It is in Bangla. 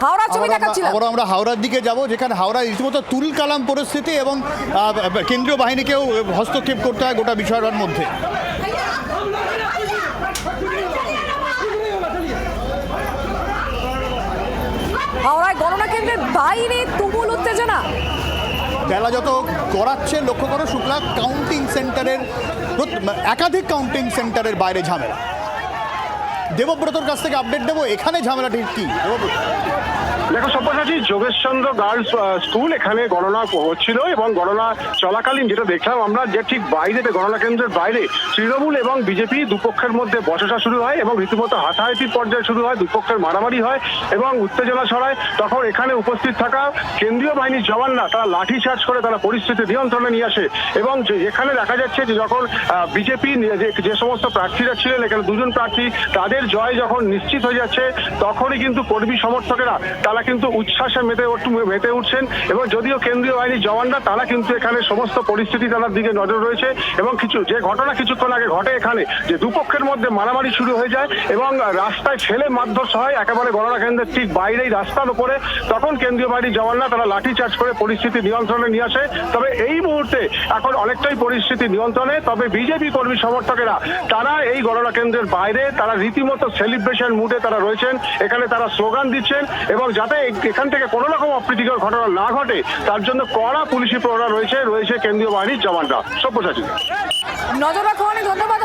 হাওড়ার ছবি দেখাচ্ছিলাম। আমরা হাওড়ার দিকে যাব, যেখানে হাওড়া রীতিমতো তুলকালাম পরিস্থিতি এবং কেন্দ্রীয় বাহিনীকেও হস্তক্ষেপ করতে হয় গোটা বিষয়টার মধ্যে। হাওড়ায় গণনা কেন্দ্রের বাইরে তুমুল উত্তেজনা। বেলা যত গড়াচ্ছে লক্ষ্য করো শুক্লা কাউন্টিং সেন্টারের একাধিক কাউন্টিং সেন্টারের বাইরে ঝামেলা। দেবব্রতর কাছ থেকে আপডেট দেবো, এখানে ঝামেলা ঠিক কি দেবব্রত? দেখো সব্যসাচী, যোগেশচন্দ্র গার্লস স্কুল এখানে গণনা হচ্ছিল এবং গণনা চলাকালীন যেটা দেখলাম আমরা, যে ঠিক বাইরে গণনা কেন্দ্রের বাইরে তৃণমূল এবং বিজেপি দুপক্ষের মধ্যে বচসা শুরু হয় এবং রীতিমতো হাতাহাতির পর্যায়ে শুরু হয়, দুপক্ষের মারামারি হয় এবং উত্তেজনা ছড়ায়। তখন এখানে উপস্থিত থাকা কেন্দ্রীয় বাহিনীর জওয়ানরা তারা লাঠিচার্জ করে তারা পরিস্থিতি নিয়ন্ত্রণে নিয়ে আসে এবং এখানে দেখা যাচ্ছে যে যখন বিজেপি যে সমস্ত প্রার্থীরা ছিলেন, এখানে দুজন প্রার্থী, তাদের জয় যখন নিশ্চিত হয়ে যাচ্ছে তখনই কিন্তু কর্মী সমর্থকেরা তারা কিন্তু উচ্ছ্বাসে মেতে উঠছেন এবং যদিও কেন্দ্রীয় বাহিনীর জওয়ানরা তারা কিন্তু এখানে সমস্ত পরিস্থিতি তাদের দিকে নজর রয়েছে এবং যে ঘটনা কিছুক্ষণ আগে ঘটে এখানে, যে দুপক্ষের মধ্যে মারামারি শুরু হয়ে যায় এবং রাস্তায় ছেলে মারধর হয় একেবারে গণনা কেন্দ্রের ঠিক বাইরেই রাস্তার উপরে, তখন কেন্দ্রীয় বাহিনীর জওয়ানরা তারা লাঠিচার্জ করে পরিস্থিতি নিয়ন্ত্রণে নিয়ে আসে। তবে এই মুহূর্তে এখন অনেকটাই পরিস্থিতি নিয়ন্ত্রণে। তবে বিজেপি কর্মী সমর্থকেরা তারা এই গণনা কেন্দ্রের বাইরে তারা রীতিমতো সেলিব্রেশন মুডে তারা রয়েছেন, এখানে তারা স্লোগান দিচ্ছেন এবং যাতে এখান থেকে কোনো রকম অপ্রীতিকর ঘটনা না ঘটে তার জন্য কড়া পুলিশি প্রহরা রয়েছে কেন্দ্রীয় বাহিনীর জওয়ানরা। সব্যসাচী, নজর রাখো। অনেক ধন্যবাদ।